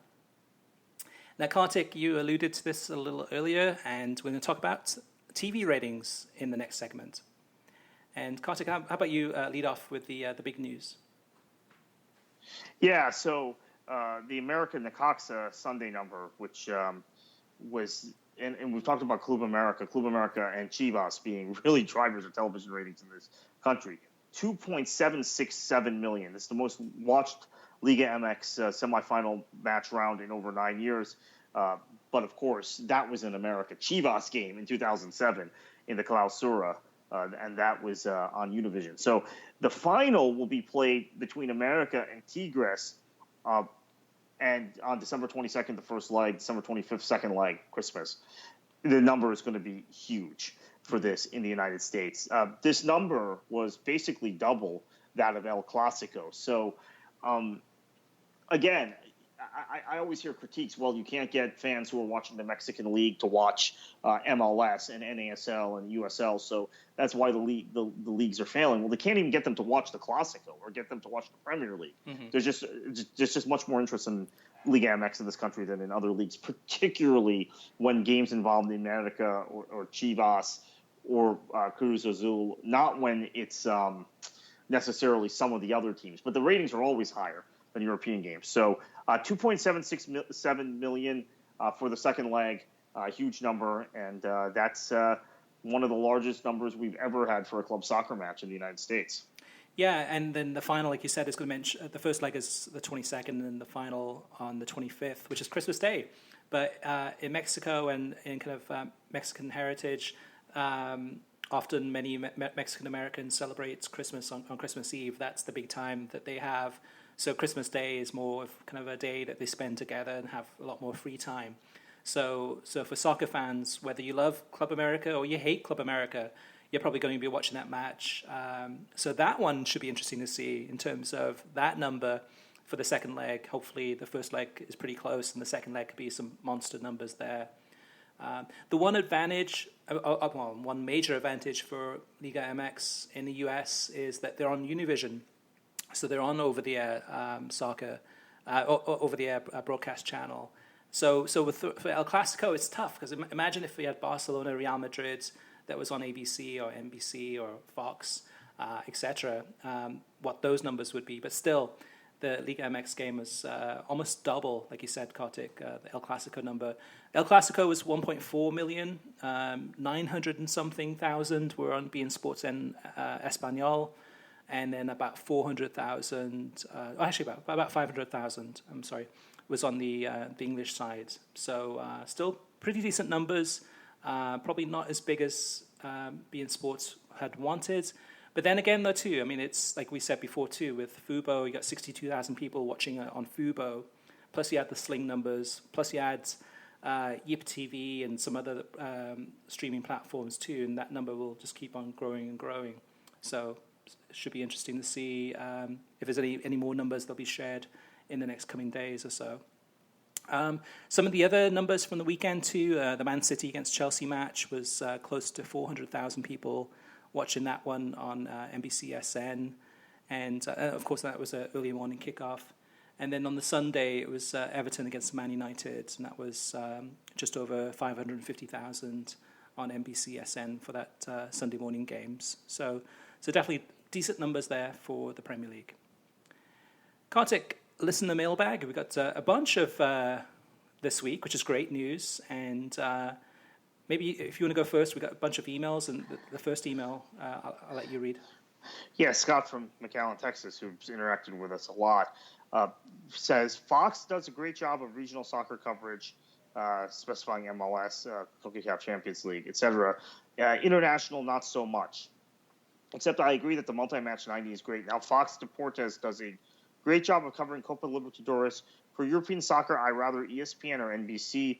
Now, Kartik, you alluded to this a little earlier, and we're going to talk about TV ratings in the next segment. And Kartik, how about you lead off with the big news? Yeah, so the American Necaxa Sunday number, which was, and we've talked about Club America and Chivas being really drivers of television ratings in this country. 2.767 million. It's the most watched Liga MX semifinal match round in over 9 years. But of course, that was an America Chivas game in 2007 in the Clausura. And that was on Univision. So the final will be played between America and Tigres, and on December 22nd, the first leg, December 25th, second leg, Christmas. The number is going to be huge for this in the United States. This number was basically double that of El Clasico. So, again, I always hear critiques, well, you can't get fans who are watching the Mexican League to watch MLS and NASL and USL, so that's why the leagues are failing. Well, they can't even get them to watch the Clasico or get them to watch the Premier League. Mm-hmm. There's just much more interest in Liga MX in this country than in other leagues, particularly when games involve the America or Chivas or Cruz Azul, not when it's necessarily some of the other teams. But the ratings are always higher than European games. So 2.767 million for the second leg, huge number, and that's one of the largest numbers we've ever had for a club soccer match in the United States. Yeah, and then the final, like you said, is going to mention the first leg is the 22nd, and the final on the 25th, which is Christmas Day. But in Mexico and in kind of Mexican heritage, often many Mexican Americans celebrate Christmas on Christmas Eve. That's the big time that they have. So Christmas Day is more of kind of a day that they spend together and have a lot more free time. So for soccer fans, whether you love Club America or you hate Club America, you're probably going to be watching that match. So that one should be interesting to see in terms of that number for the second leg. Hopefully the first leg is pretty close and the second leg could be some monster numbers there. The one advantage, one major advantage for Liga MX in the US is that they're on Univision. So they're on over-the-air soccer, over-the-air broadcast channel. So for El Clasico, it's tough because imagine if we had Barcelona, Real Madrid that was on ABC or NBC or Fox, etc. What those numbers would be. But still, the Liga MX game was almost double, like you said, Kartik, the El Clasico number. El Clasico was 1.4 million, 900 and something thousand were on beIN Sports en Español. And then about 400,000, actually about 500,000, was on the English side. So still pretty decent numbers, probably not as big as beIN Sports had wanted. But then again, though, too, I mean, it's like we said before, too, with Fubo, you got 62,000 people watching on Fubo, plus you had the Sling numbers, plus you had Yip TV and some other streaming platforms, too, and that number will just keep on growing and growing. So it should be interesting to see if there's any more numbers that'll be shared in the next coming days or so. Some of the other numbers from the weekend too, the Man City against Chelsea match was close to 400,000 people watching that one on NBCSN. And of course that was an early morning kickoff. And then on the Sunday it was Everton against Man United, and that was just over 550,000 on NBCSN for that Sunday morning games. So definitely decent numbers there for the Premier League. Kartik, listen to the mailbag. We've got a bunch of this week, which is great news. And maybe if you want to go first, we've got a bunch of emails. And the first email, I'll let you read. Yeah, Scott from McAllen, Texas, who's interacted with us a lot, says, Fox does a great job of regional soccer coverage, specifying MLS, CONCACAF Champions League, etc. International, not so much. Except I agree that the multi-match 90 is great. Now, Fox Deportes does a great job of covering Copa Libertadores. For European soccer, I rather ESPN or NBC.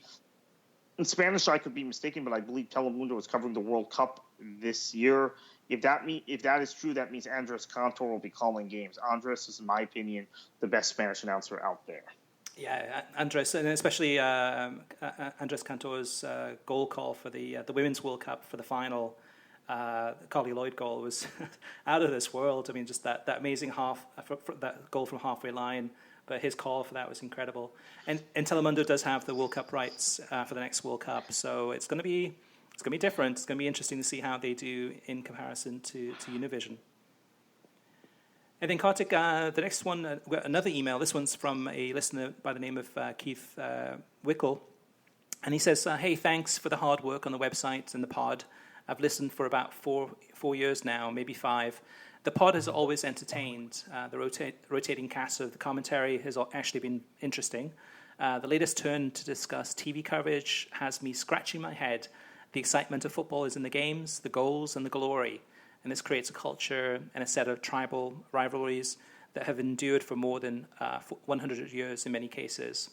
In Spanish, I could be mistaken, but I believe Telemundo is covering the World Cup this year. If that is true, that means Andres Cantor will be calling games. Andres is, in my opinion, the best Spanish announcer out there. Yeah, Andres, and especially Andres Cantor's goal call for the Women's World Cup for the final. Carly Lloyd goal was out of this world. I mean, just that amazing that goal from halfway line. But his call for that was incredible. And Telemundo does have the World Cup rights for the next World Cup, so it's going to be different. It's going to be interesting to see how they do in comparison to Univision. And then Kartik, the next one, we've got another email. This one's from a listener by the name of Keith Wickle, and he says, "Hey, thanks for the hard work on the website and the pod. I've listened for about four years now, maybe 5. The pod has always entertained. The rotating cast of the commentary has actually been interesting. The latest turn to discuss TV coverage has me scratching my head. The excitement of football is in the games, the goals, and the glory. And this creates a culture and a set of tribal rivalries that have endured for more than 100 years in many cases."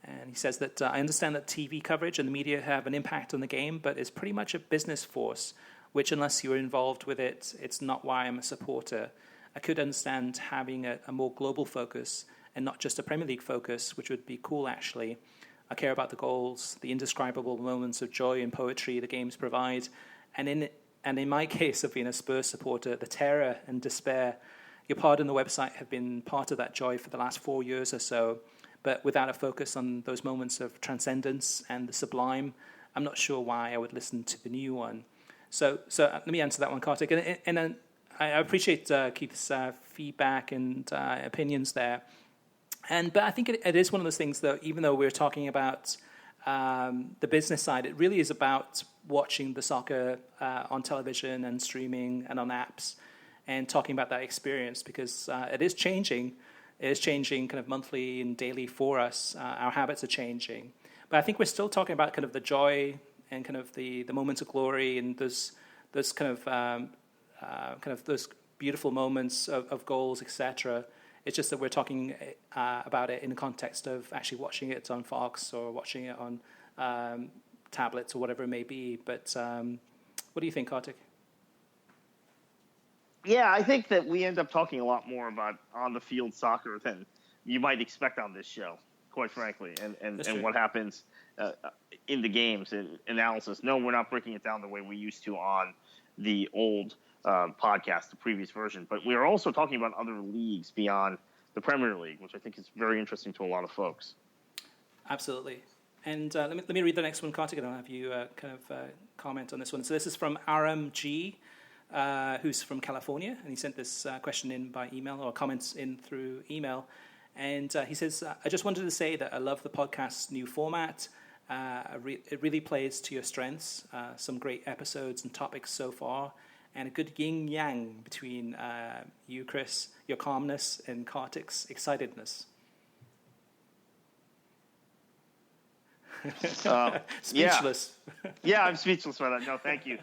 And he says that, "I understand that TV coverage and the media have an impact on the game, but it's pretty much a business force, which unless you're involved with it, it's not why I'm a supporter. I could understand having a more global focus and not just a Premier League focus, which would be cool, actually. I care about the goals, the indescribable moments of joy and poetry the games provide, and in my case of being a Spurs supporter, the terror and despair. Your pod and the website have been part of that joy for the last 4 years or so, but without a focus on those moments of transcendence and the sublime, I'm not sure why I would listen to the new one." So let me answer that one, Kartik. And I appreciate Keith's feedback and opinions there. But I think it is one of those things, though, even though we're talking about the business side, it really is about watching the soccer on television and streaming and on apps, and talking about that experience, because it is changing. It is changing kind of monthly and daily for us. Our habits are changing. But I think we're still talking about kind of the joy and kind of the moments of glory and those kind of those beautiful moments of goals, etc. It's just that we're talking about it in the context of actually watching it on Fox or watching it on tablets or whatever it may be. But what do you think, Kartik? Yeah, I think that we end up talking a lot more about on-the-field soccer than you might expect on this show, quite frankly, and what happens in the games and analysis. No, we're not breaking it down the way we used to on the old podcast, the previous version. But we are also talking about other leagues beyond the Premier League, which I think is very interesting to a lot of folks. Absolutely. And let me read the next one, Kartik, and I'll have you comment on this one. So this is from RMG, who's from California, and he sent this question in by email, or comments in through email. And he says, I just wanted to say that I love the podcast's new format. It really plays to your strengths. Some great episodes and topics so far, and a good yin-yang between you, Chris, your calmness, and Kartik's excitedness. Speechless. Yeah, I'm speechless for that. No, thank you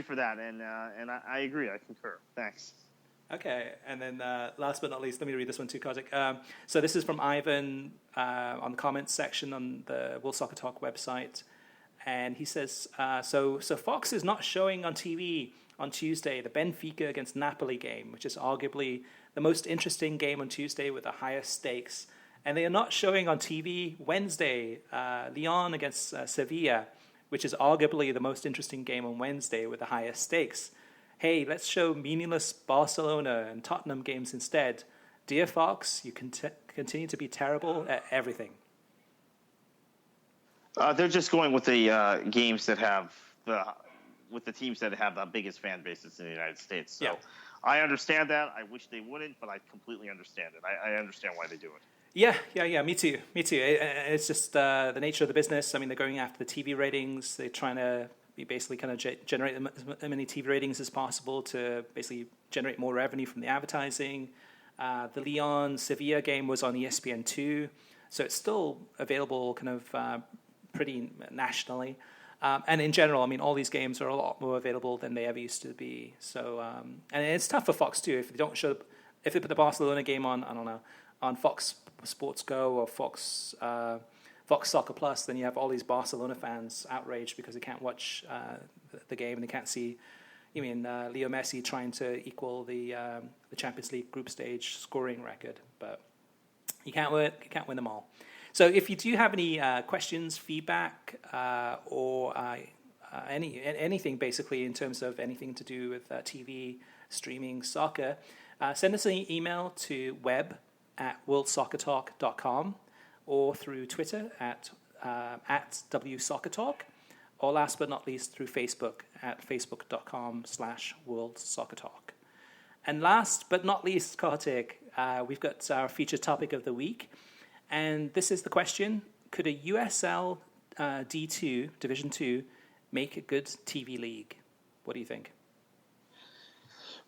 for that, and I agree. I concur. Thanks. Okay, and then last but not least, let me read this one too, Kartik. So this is from Ivan on the comments section on the World Soccer Talk website, and he says, so Fox is not showing on TV on Tuesday the Benfica against Napoli game, which is arguably the most interesting game on Tuesday with the highest stakes. And they are not showing on TV Wednesday, Lyon against Sevilla, which is arguably the most interesting game on Wednesday with the highest stakes. Hey, let's show meaningless Barcelona and Tottenham games instead. Dear Fox, you continue to be terrible at everything. They're just going with the games that have with the teams that have the biggest fan bases in the United States. So yeah. I understand that. I wish they wouldn't, but I completely understand it. I understand why they do it. Yeah. Me too. It's just the nature of the business. I mean, they're going after the TV ratings. They're trying to basically kind of generate as many TV ratings as possible to basically generate more revenue from the advertising. The Lyon-Sevilla game was on ESPN2, so it's still available kind of pretty nationally. And in general, I mean, all these games are a lot more available than they ever used to be. So, and it's tough for Fox too. If they put the Barcelona game on, I don't know, on Fox Sports Go or Fox Soccer Plus, then you have all these Barcelona fans outraged because they can't watch the game and they can't see, Leo Messi trying to equal the Champions League group stage scoring record, but you can't win them all. So if you do have any questions, feedback, or anything basically in terms of anything to do with TV, streaming, soccer, send us an email to web@worldsoccertalk.com or through Twitter at WSoccerTalk, or last but not least through Facebook at facebook.com/worldsoccertalk. And last but not least, Kartik, we've got our featured topic of the week. And this is the question: could a USL D2, Division 2, make a good TV league? What do you think?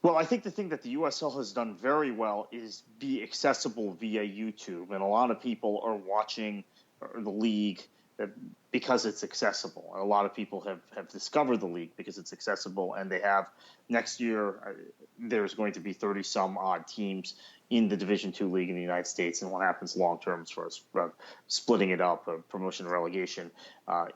Well, I think the thing that the USL has done very well is be accessible via YouTube. And a lot of people are watching the league because it's accessible. And a lot of people have discovered the league because it's accessible. And they have, next year, there's going to be 30-some odd teams in the Division II league in the United States, and what happens long term as far as splitting it up, promotion and relegation,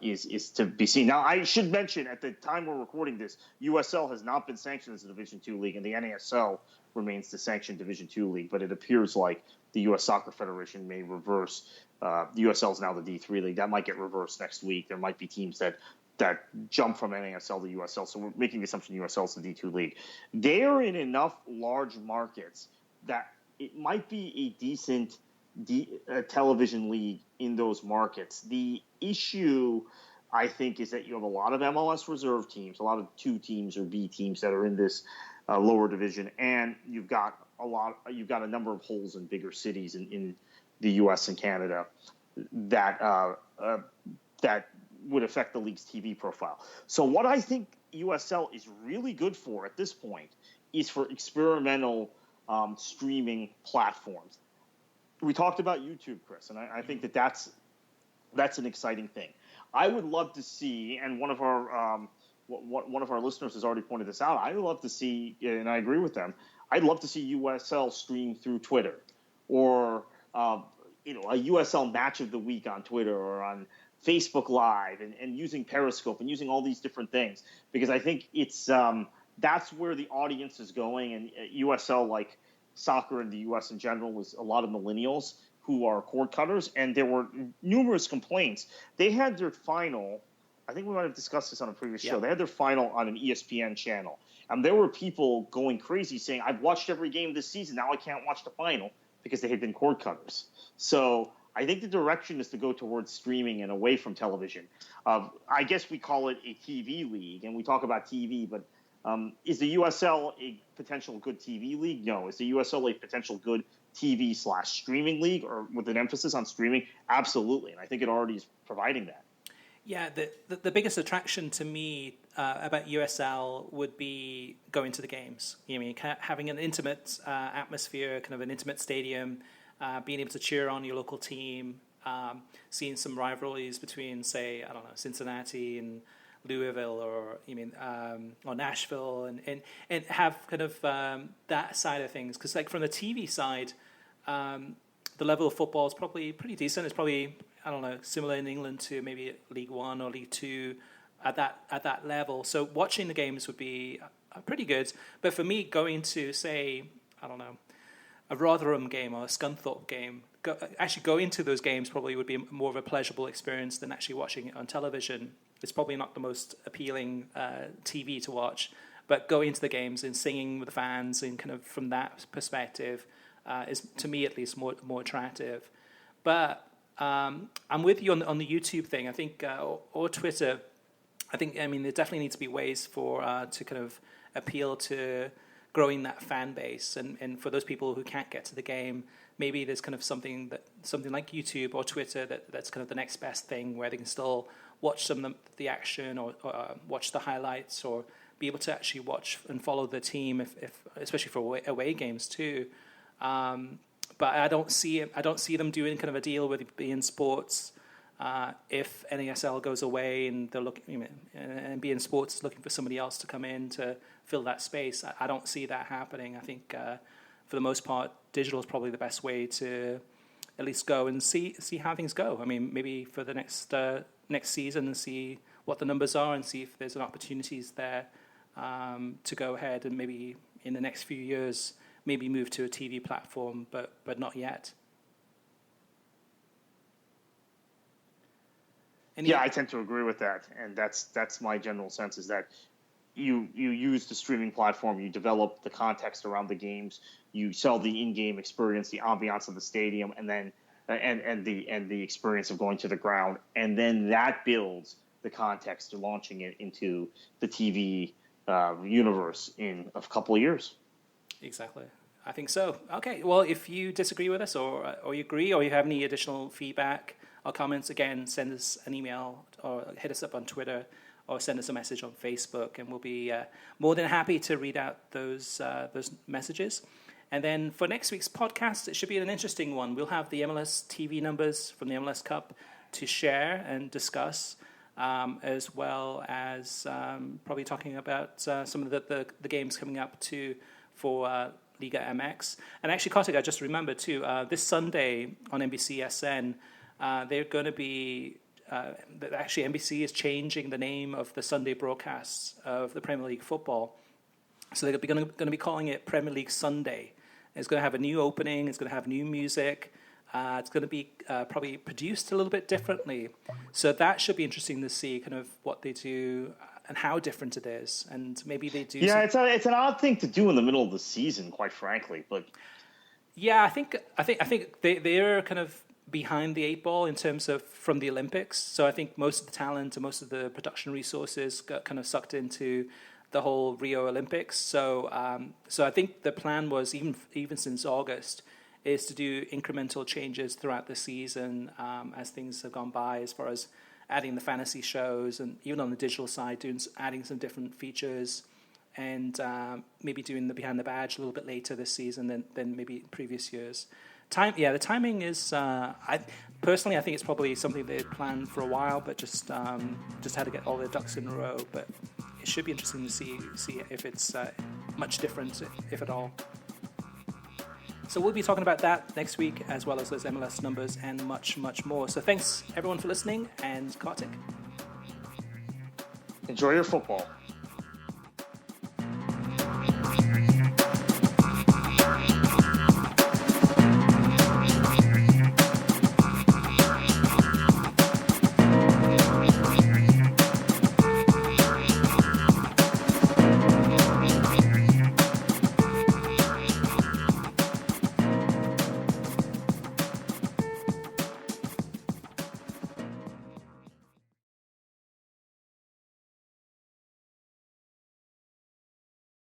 is to be seen. Now, I should mention at the time we're recording this, USL has not been sanctioned as a Division II league, and the NASL remains the sanctioned Division II league. But it appears like the U.S. Soccer Federation may reverse. The USL is now the D3 league. That might get reversed next week. There might be teams that jump from NASL to USL. So we're making the assumption USL is the D2 league. They are in enough large markets that it might be a decent television league in those markets. The issue, I think, is that you have a lot of MLS reserve teams, a lot of 2 teams or B teams that are in this lower division, and you've got a number of holes in bigger cities in the U.S. and Canada that would affect the league's TV profile. So what I think USL is really good for at this point is for experimental streaming platforms. We talked about YouTube, Chris, and I think that's an exciting thing. I would love to see, and one of our listeners has already pointed this out. I'd love to see, and I agree with them. I'd love to see USL stream through Twitter, or a USL match of the week on Twitter or on Facebook Live, and using Periscope and using all these different things, because I think it's that's where the audience is going. And USL, like soccer in the U.S. in general, is a lot of millennials who are cord cutters, and there were numerous complaints. They had their final, I think we might have discussed this on a previous show, they had their final on an ESPN channel, and there were people going crazy saying, I've watched every game this season, now I can't watch the final, because they had been cord cutters. So I think the direction is to go towards streaming and away from television. I guess we call it a TV league, and we talk about TV, but is the USL a potential good TV league? No. Is the USL a potential good TV/streaming league, or with an emphasis on streaming? Absolutely, and I think it already is providing that. Yeah, the biggest attraction to me about USL would be going to the games. You know, having an intimate atmosphere, kind of an intimate stadium, being able to cheer on your local team, seeing some rivalries between, say, I don't know, Cincinnati and Louisville, or or Nashville, and have kind of that side of things. Because like from the TV side, the level of football is probably pretty decent. It's probably, I don't know, similar in England to maybe League One or League Two at that level. So watching the games would be pretty good. But for me, going to, say, I don't know, a Rotherham game or a Scunthorpe game, actually going to those games probably would be more of a pleasurable experience than actually watching it on television. It's probably not the most appealing TV to watch, but going to the games and singing with the fans and kind of from that perspective is, to me at least, more attractive. But I'm with you on the YouTube thing. I think, or Twitter. I think, there definitely needs to be ways for to kind of appeal to growing that fan base, and for those people who can't get to the game, maybe there's kind of something like YouTube or Twitter that's kind of the next best thing, where they can still watch some of the action, or watch the highlights, or be able to actually watch and follow the team, if especially for away games too. But I don't see them doing kind of a deal with beIN Sports if NASL goes away and they're looking, and beIN Sports is looking for somebody else to come in to fill that space. I don't see that happening. I think for the most part, digital is probably the best way to at least go and see how things go. Maybe for the next season, and see what the numbers are, and see if there's an opportunities there to go ahead, and maybe in the next few years, maybe move to a TV platform, but not yet. Yeah, I tend to agree with that, and that's my general sense, is that you use the streaming platform, you develop the context around the games, you sell the in-game experience, the ambiance of the stadium, and then and the experience of going to the ground, and then that builds the context to launching it into the TV universe in a couple of years. Exactly. I think so. Okay. Well, if you disagree with us, or you agree, or you have any additional feedback or comments, again, send us an email or hit us up on Twitter, or send us a message on Facebook, and we'll be more than happy to read out those messages. And then for next week's podcast, it should be an interesting one. We'll have the MLS TV numbers from the MLS Cup to share and discuss, as well as probably talking about some of the games coming up for Liga MX. And actually, Kartik, I just remembered too, this Sunday on NBC SN, they're going to be, actually NBC is changing the name of the Sunday broadcasts of the Premier League football. So they're going to be calling it Premier League Sunday. It's going to have a new opening. It's going to have new music. It's going to be probably produced a little bit differently. So that should be interesting to see kind of what they do and how different it is. And maybe they do. Yeah, it's an odd thing to do in the middle of the season, quite frankly. But yeah, I think they're kind of behind the eight ball in terms of from the Olympics. So I think most of the talent and most of the production resources got kind of sucked into the whole Rio Olympics. So I think the plan was, even since August, is to do incremental changes throughout the season as things have gone by, as far as adding the fantasy shows, and even on the digital side, adding some different features, and maybe doing the behind the badge a little bit later this season than maybe previous years. The timing is. I think it's probably something they planned for a while, but just had to get all their ducks in a row. But it should be interesting to see if it's much different, if at all. So we'll be talking about that next week, as well as those MLS numbers and much, much more. So thanks everyone for listening, and Kartik. Enjoy your football.